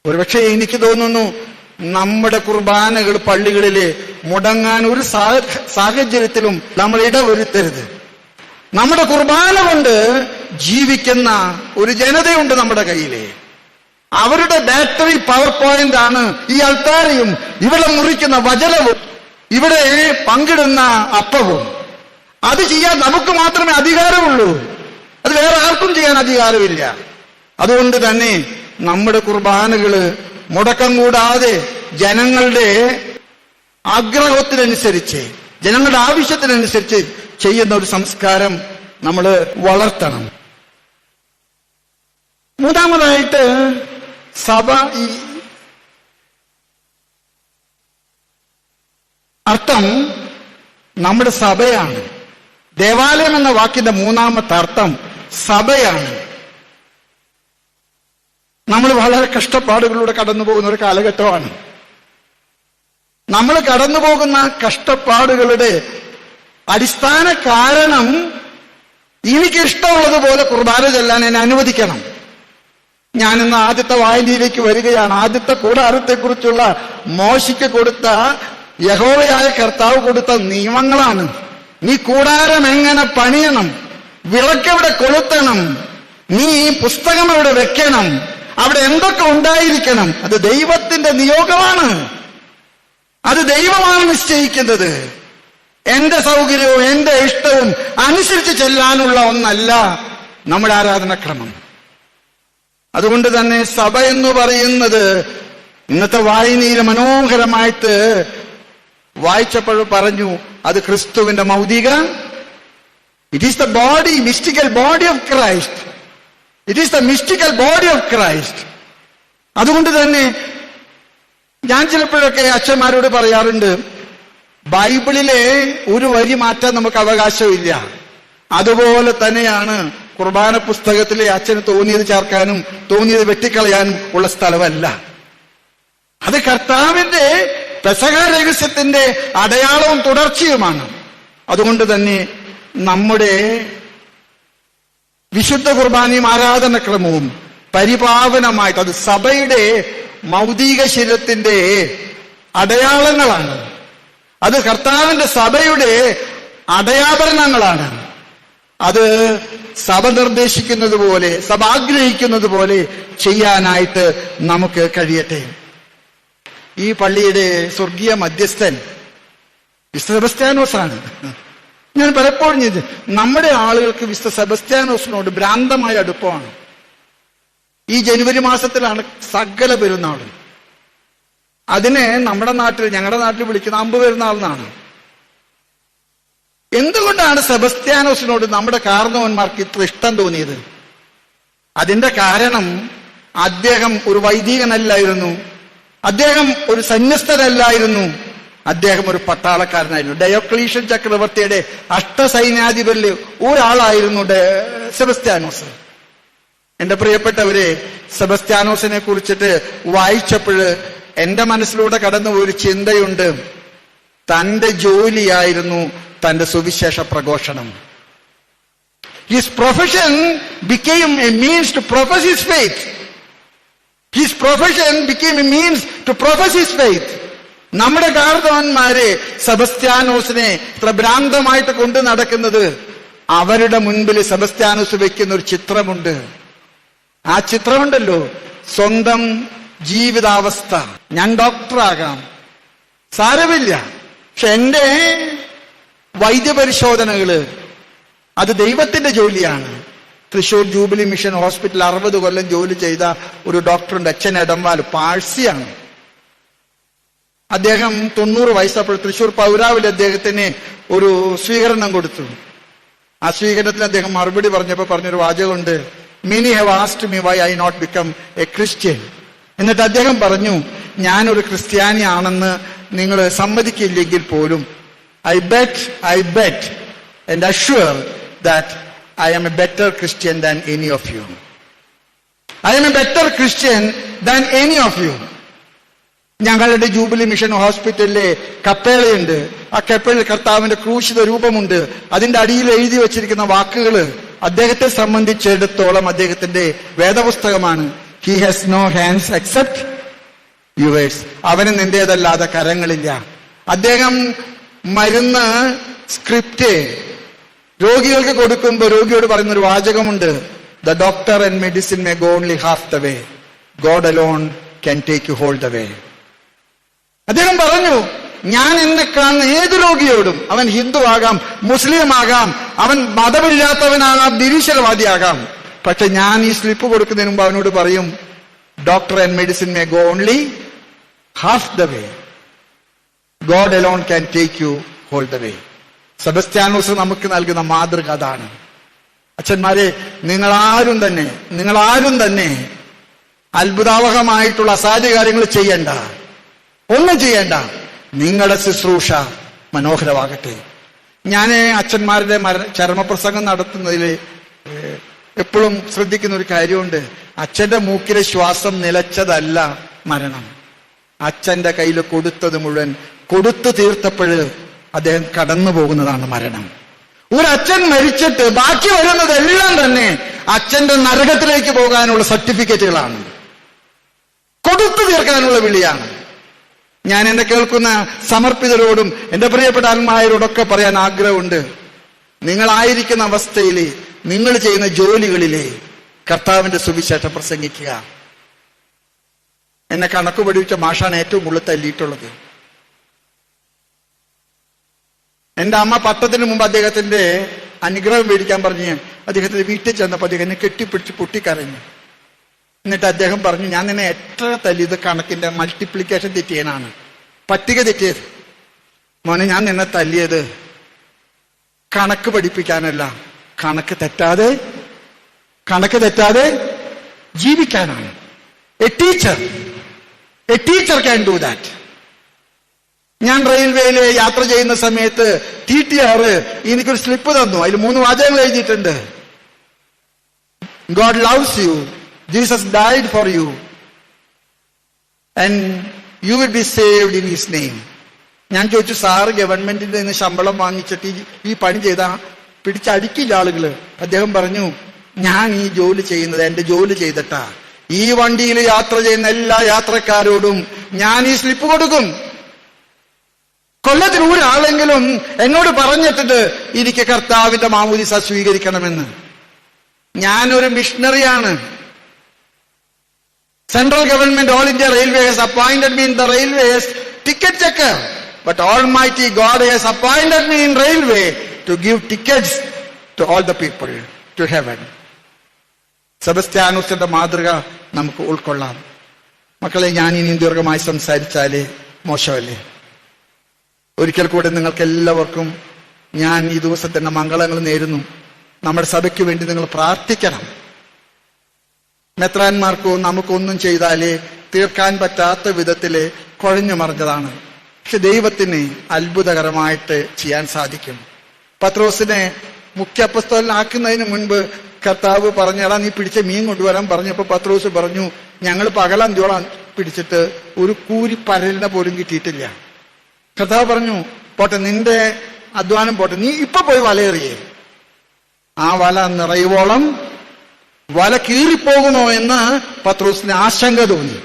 ഒരുപക്ഷെ എനിക്ക് തോന്നുന്നു നമ്മുടെ കുർബാനകൾ പള്ളികളില് മുടങ്ങാൻ ഒരു സാഹചര്യത്തിലും നമ്മൾ ഇടവരുത്തരുത്. നമ്മുടെ കുർബാന കൊണ്ട് ജീവിക്കുന്ന ഒരു ജനതയുണ്ട് നമ്മുടെ കയ്യിലെ. അവരുടെ ബാറ്ററി പവർ പോയിന്റ് ആണ് ഈ അൾത്താരയും ഇവിടെ മുറിക്കുന്ന വചനവും ഇവിടെ പങ്കിടുന്ന അപ്പവും. അത് ചെയ്യാൻ നമുക്ക് മാത്രമേ അധികാരമുള്ളൂ, അത് വേറെ ആർക്കും ചെയ്യാൻ അധികാരമില്ല. അതുകൊണ്ട് തന്നെ നമ്മുടെ കുർബാനകള് മുടക്കം കൂടാതെ ജനങ്ങളുടെ ആഗ്രഹത്തിനനുസരിച്ച്, ജനങ്ങളുടെ ആവശ്യത്തിനനുസരിച്ച് ചെയ്യുന്ന ഒരു സംസ്കാരം നമ്മൾ വളർത്തണം. മൂന്നാമതായിട്ട് സഭ അർത്ഥം നമ്മുടെ സഭയാണ്. ദേവാലയം എന്ന വാക്കിന്റെ മൂന്നാമത്തെ അർത്ഥം സഭയാണ്. നമ്മൾ വളരെ കഷ്ടപ്പാടുകളിലൂടെ കടന്നു പോകുന്ന ഒരു കാലഘട്ടമാണ്. നമ്മൾ കടന്നു പോകുന്ന കഷ്ടപ്പാടുകളുടെ അടിസ്ഥാന കാരണം എനിക്കിഷ്ടമുള്ളതുപോലെ കുർബാന ചെല്ലാൻ എന്നെ അനുവദിക്കണം. ഞാനിന്ന് ആദ്യത്തെ വായനയിലേക്ക് വരികയാണ്. ആദ്യത്തെ കൂടാരത്തെക്കുറിച്ചുള്ള മോശയ്ക്ക് കൊടുത്ത, യഹോവയായ കർത്താവ് കൊടുത്ത നിയമങ്ങളാണ്. നീ കൂടാരം എങ്ങനെ പണിയണം, വിളക്കെവിടെ കൊളുത്തണം, നീ പുസ്തകം എവിടെ വെക്കണം, അവിടെ എന്തൊക്കെ ഉണ്ടായിരിക്കണം. അത് ദൈവത്തിന്റെ നിയോഗമാണ്, അത് ദൈവമാണ് നിശ്ചയിക്കുന്നത്. എന്റെ സൗകര്യവും എന്റെ ഇഷ്ടവും അനുസരിച്ച് ചെല്ലാനുള്ള ഒന്നല്ല നമ്മുടെ ആരാധനാക്രമം. അതുകൊണ്ട് തന്നെ സഭ എന്ന് പറയുന്നത് ഇന്നത്തെ വായനയിൽ മനോഹരമായിട്ട് വായിച്ചപ്പോൾ പറഞ്ഞു, അത് ക്രിസ്തുവിന്റെ മൗതിക, it is the body, mystical body of Christ. It is the mystical body of Christ. അതുകൊണ്ട് തന്നെ ഞാൻ ചിലപ്പോഴൊക്കെ അച്ഛന്മാരോട് പറയാറുണ്ട്, ബൈബിളിലെ ഒരു വരി മാറ്റാൻ നമുക്ക് അവകാശമില്ല. അതുപോലെ തന്നെയാണ് കുർബാന പുസ്തകത്തിലെ അച്ഛന് തോന്നിയത് ചേർക്കാനും തോന്നിയത് വെട്ടിക്കളയാനും ഉള്ള സ്ഥലമല്ല. അത് കർത്താവിന്റെ പെസഹ രഹസ്യത്തിന്റെ അടയാളവും തുടർച്ചയുമാണ്. അതുകൊണ്ട് തന്നെ നമ്മുടെ വിശുദ്ധ കുർബാനയും ആരാധനക്രമവും പരിപാവനമായിട്ട് അത് സഭയുടെ മൗതിക ശരീരത്തിന്റെ അടയാളങ്ങളാണ്. അത് കർത്താവിന്റെ സഭയുടെ അടയാഭരണങ്ങളാണ്. അത് സഭ നിർദ്ദേശിക്കുന്നത് പോലെ, സഭ ആഗ്രഹിക്കുന്നത് പോലെ ചെയ്യാനായിട്ട് നമുക്ക് കഴിയട്ടെ. ഈ പള്ളിയുടെ സ്വർഗീയ മധ്യസ്ഥൻ വിശുദ്ധ സെബസ്ത്യാനോസാണ്. ഞാൻ പലപ്പോഴും നമ്മുടെ ആളുകൾക്ക് വിശുദ്ധ സെബസ്ത്യാനോസിനോട് ഭ്രാന്തമായ അടുപ്പമാണ്. ഈ ജനുവരി മാസത്തിലാണ് സകല പെരുന്നാളും. അതിനെ നമ്മുടെ നാട്ടിൽ, ഞങ്ങളുടെ നാട്ടിൽ വിളിക്കുന്ന അമ്പ് പെരുന്നാൾ എന്നാണ്. എന്തുകൊണ്ടാണ് സെബസ്ത്യാനോസിനോട് നമ്മുടെ കാരണവന്മാർക്ക് ഇത്ര ഇഷ്ടം തോന്നിയത്? അതിന്റെ കാരണം അദ്ദേഹം ഒരു വൈദികനല്ലായിരുന്നു, അദ്ദേഹം ഒരു സന്യസ്തനല്ലായിരുന്നു, അദ്ദേഹം ഒരു പട്ടാളക്കാരനായിരുന്നു. ഡയോക്ലീഷ്യൻ ചക്രവർത്തിയുടെ അഷ്ടസൈന്യാധിപരിൽ ഒരാളായിരുന്നു സെബസ്ത്യാനോസ്. എന്റെ പ്രിയപ്പെട്ടവരെ, സെബസ്ത്യാനോസിനെ കുറിച്ചിട്ട് വായിച്ചപ്പോൾ എന്റെ മനസ്സിലൂടെ കടന്നു ഒരു ചിന്തയുണ്ട്. തന്റെ ജോലിയായിരുന്നു തന്റെ സുവിശേഷ പ്രഘോഷണം. His profession became a means to profess his faith. His profession became a means to profess his faith. നമ്മുടെ കാർന്നവന്മാരെ സെബസ്ത്യാനോസിനെ ഇത്ര ഭ്രാന്തമായിട്ട് കൊണ്ടു നടക്കുന്നത് അവരുടെ മുൻപിൽ സെബസ്ത്യാനോസ് വെക്കുന്ന ഒരു ചിത്രമുണ്ട്. ആ ചിത്രമുണ്ടല്ലോ, സ്വന്തം ജീവിതാവസ്ഥ. ഞാൻ ഡോക്ടറാകാം, സാരമില്ല, പക്ഷെ എന്റെ വൈദ്യപരിശോധനകള് അത് ദൈവത്തിന്റെ ജോലിയാണ്. തൃശൂർ ജൂബിലി മിഷൻ ഹോസ്പിറ്റൽ 60 കൊല്ലം ജോലി ചെയ്ത ഒരു ഡോക്ടറുണ്ട്, അച്ഛൻ എടമ്പാൽ, പാഴ്സിയാണ്. അദ്ദേഹം 90 വയസ്സപ്പോൾ തൃശൂർ പൗരാവിൽ അദ്ദേഹത്തിന് ഒരു സ്വീകരണം കൊടുത്തു. ആ സ്വീകരണത്തിന് അദ്ദേഹം മറുപടി പറഞ്ഞപ്പോൾ പറഞ്ഞൊരു വാചകമുണ്ട്, many have asked me why I not become a Christian. എന്നിട്ട് അദ്ദേഹം പറഞ്ഞു, ഞാനൊരു ക്രിസ്ത്യാനിയാണെന്ന് നിങ്ങൾ സമ്മതിക്കില്ലെങ്കിൽ പോലും I bet and assure that I am a better Christian than any of you. I am a better Christian than any of you. ഞങ്ങളുടെ jubilee mission ഹോസ്പിറ്റലിലെ കപ്പേളയുണ്ട്. ആ കപ്പേളയിൽ കർത്താവിന്റെ ക്രൂശിത രൂപമുണ്ട്. അതിന്റെ അടിയിൽ എഴുതി വച്ചിരിക്കുന്ന വാക്കുകൾ അദ്ദേഹത്തെ സംബന്ധിച്ചിടത്തോളം അദ്ദേഹത്തിന്റെ വേദപുസ്തകമാണ്. He has no hands except yours. അവന് നിന്റേതല്ലാതെ കരങ്ങളില്ല. അദ്ദേഹം മരുന്ന് സ്ക്രിപ്റ്റ് രോഗികൾക്ക് കൊടുക്കുമ്പോൾ രോഗിയോട് പറയുന്ന ഒരു വാചകമുണ്ട്, the doctor and medicine may go only half the way, God alone can take you whole the way. അദ്ദേഹം പറഞ്ഞു, ഞാൻ എന്നെ കാണുന്ന ഏത് രോഗിയോടും, അവൻ ഹിന്ദു ആകാം, മുസ്ലിം ആകാം, അവൻ മതമില്ലാത്തവനാകാം, നിരീശ്വരവാദിയാകാം, പക്ഷെ ഞാൻ ഈ സ്ലിപ്പ് കൊടുക്കുന്നതിന് മുമ്പ് അവനോട് പറയും, doctor and medicine may go only half the way, God alone can take you whole the way. സെബസ്ത്യാനോസ് നമുക്ക് നൽകുന്ന മാതൃക അതാണ്. അച്ഛന്മാരെ, നിങ്ങളാരും തന്നെ അത്ഭുതാവഹമായിട്ടുള്ള അസാധ്യ കാര്യങ്ങൾ ചെയ്യണ്ട, ഒന്നും ചെയ്യണ്ട. നിങ്ങളുടെ ശുശ്രൂഷ മനോഹരമാകട്ടെ. ഞാൻ അച്ഛന്മാരുടെ ചരമപ്രസംഗം നടത്തുന്നതിൽ എപ്പോഴും ശ്രദ്ധിക്കുന്ന ഒരു കാര്യമുണ്ട്. അച്ഛന്റെ മൂക്കിലെ ശ്വാസം നിലച്ചതല്ല മരണം. അച്ഛന്റെ കയ്യിൽ കൊടുത്തത് മുഴുവൻ കൊടുത്തു തീർത്തപ്പോഴ് അദ്ദേഹം കടന്നു പോകുന്നതാണ് മരണം. ഒരു അച്ഛൻ മരിച്ചിട്ട് ബാക്കി വരുന്നതെല്ലാം തന്നെ അച്ഛന്റെ നരകത്തിലേക്ക് പോകാനുള്ള സർട്ടിഫിക്കറ്റുകളാണ്, കൊടുത്തു തീർക്കാനുള്ള വിളിയാണ്. ഞാൻ എന്നെ കേൾക്കുന്ന സമർപ്പിതരോടും എന്റെ പ്രിയപ്പെട്ട ആത്മാരോടൊക്കെ പറയാൻ ആഗ്രഹമുണ്ട്, നിങ്ങളായിരിക്കുന്ന അവസ്ഥയിലെ, നിങ്ങൾ ചെയ്യുന്ന ജോലികളിലെ കർത്താവിന്റെ സുവിശേഷം പ്രസംഗിക്കുക. എന്നെ കണക്ക് പഠിപ്പിച്ച മാഷാണ് ഏറ്റവും കൂടുതൽ തല്ലിയിട്ടുള്ളത്. എന്റെ അമ്മ പട്ടത്തിന് മുമ്പ് അദ്ദേഹത്തിന്റെ അനുഗ്രഹം മേടിക്കാൻ പറഞ്ഞ് അദ്ദേഹത്തിന്റെ വീട്ടിൽ ചെന്നപ്പോൾ അദ്ദേഹം എന്നെ കെട്ടിപ്പിടിച്ച് പൊട്ടിക്കരഞ്ഞു. എന്നിട്ട് അദ്ദേഹം പറഞ്ഞു, ഞാൻ നിന്നെ എത്ര തല്ലിയത് കണക്കിന്റെ മൾട്ടിപ്ലിക്കേഷൻ തെറ്റിയനാണ്, പട്ടിക തെറ്റിയത്. മോനെ, ഞാൻ നിന്നെ തല്ലിയത് കണക്ക് പഠിപ്പിക്കാനല്ല, കണക്ക് തെറ്റാതെ ജീവിക്കാനാണ്. A teacher can do that. ഞാൻ റെയിൽവേയിൽ യാത്ര ചെയ്യുന്ന സമയത്ത് TTR എനിക്കൊരു സ്ലിപ്പ് തന്നു. അതിൽ 3 വാചകങ്ങൾ എഴുതിയിട്ടുണ്ട്. God loves you, Jesus died for you, and you will be saved in his name. ഞാൻ ചോദിച്ചു, സാറ് ഗവൺമെന്റിന്റെ നിന്ന് ശമ്പളം വാങ്ങിച്ചിട്ട് ഈ പണി ചെയ്താ പിടിച്ചടിക്കില്ല ആളുകള്? അദ്ദേഹം പറഞ്ഞു, ഞാൻ ഈ ജോലി ചെയ്യുന്നത് എന്റെ ജോലി ചെയ്തിട്ടാ. ഈ വണ്ടിയിൽ യാത്ര ചെയ്യുന്ന എല്ലാ യാത്രക്കാരോടും ഞാൻ ഈ സ്ലിപ്പ് കൊടുക്കും. കൊല്ലത്തിൽ ഒരാളെങ്കിലും എന്നോട് പറഞ്ഞിട്ടുണ്ട് എനിക്ക് കർത്താവിന്റെ മാമോദീസ സ്വീകരിക്കണമെന്ന്. ഞാനൊരു മിഷണറിയാണ്. Central government, all India railway has appointed me in the railways ticket checker, but Almighty God has appointed me in railway to give tickets to all the people to heaven. സെബസ്ത്യാനോസിന്റെ മാതൃക നമുക്ക് ഉൾക്കൊള്ളാം. മക്കളെ, ഞാൻ ഇനി ദീർഘമായി സംസാരിച്ചാലേ മോശമല്ലേ? ഒരിക്കൽ കൂടെ നിങ്ങൾക്ക് എല്ലാവർക്കും ഞാൻ ഈ ദിവസത്തിന്റെ മംഗളങ്ങൾ നേരുന്നു. നമ്മുടെ സഭയ്ക്ക് വേണ്ടി നിങ്ങൾ പ്രാർത്ഥിക്കണം. മെത്രാന്മാർക്കോ നമുക്കൊന്നും ചെയ്താലേ തീർക്കാൻ പറ്റാത്ത വിധത്തില് കുഴഞ്ഞു മറിഞ്ഞതാണ്. പക്ഷെ ദൈവത്തിന് അത്ഭുതകരമായിട്ട് ചെയ്യാൻ സാധിക്കും. പത്രോസിനെ മുഖ്യ അപ്പസ്തോലനാക്കുന്നതിന് മുൻപ് കർത്താവ് പറഞ്ഞടാ നീ പിടിച്ച മീൻ കൊണ്ടുവരാൻ പറഞ്ഞപ്പോ പത്രോസ് പറഞ്ഞു, ഞങ്ങൾ പകലന്തിയോളം പിടിച്ചിട്ട് ഒരു കൂരി പരലിനെ പോലും കിട്ടിയിട്ടില്ല. കർത്താവ് പറഞ്ഞു, പോട്ടെ, നിന്റെ അധ്വാനം പോട്ടെ, നീ ഇപ്പൊ പോയി വലയെറിയേ. ആ വല നിറയുവോളം വല കീറിപ്പോകുമോ എന്ന് പത്രോസിന് ആശങ്ക തോന്നി.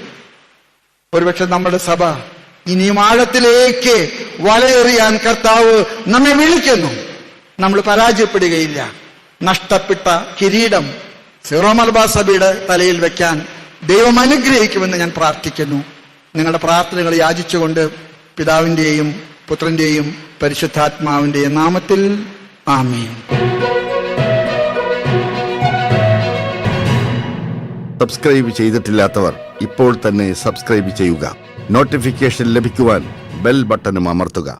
ഒരുപക്ഷെ നമ്മുടെ സഭ ഇനിയും ആഴത്തിലേക്ക് വലയെറിയാൻ കർത്താവ് നമ്മെ വിളിക്കുന്നു. നമ്മൾ പരാജയപ്പെടുകയില്ല. നഷ്ടപ്പെട്ട കിരീടം സീറോ മലബാർ സഭയുടെ തലയിൽ വെക്കാൻ ദൈവം അനുഗ്രഹിക്കുമെന്ന് ഞാൻ പ്രാർത്ഥിക്കുന്നു. നിങ്ങളുടെ പ്രാർത്ഥനകൾ യാചിച്ചുകൊണ്ട് പിതാവിന്റെയും പുത്രന്റെയും പരിശുദ്ധാത്മാവിന്റെയും നാമത്തിൽ ആമേൻ. സബ്സ്ക്രൈബ് ചെയ്തിട്ടില്ലാത്തവർ ഇപ്പോൾ തന്നെ സബ്സ്ക്രൈബ് ചെയ്യുക. നോട്ടിഫിക്കേഷൻ ലഭിക്കുവാൻ ബെൽ ബട്ടണും അമർത്തുക.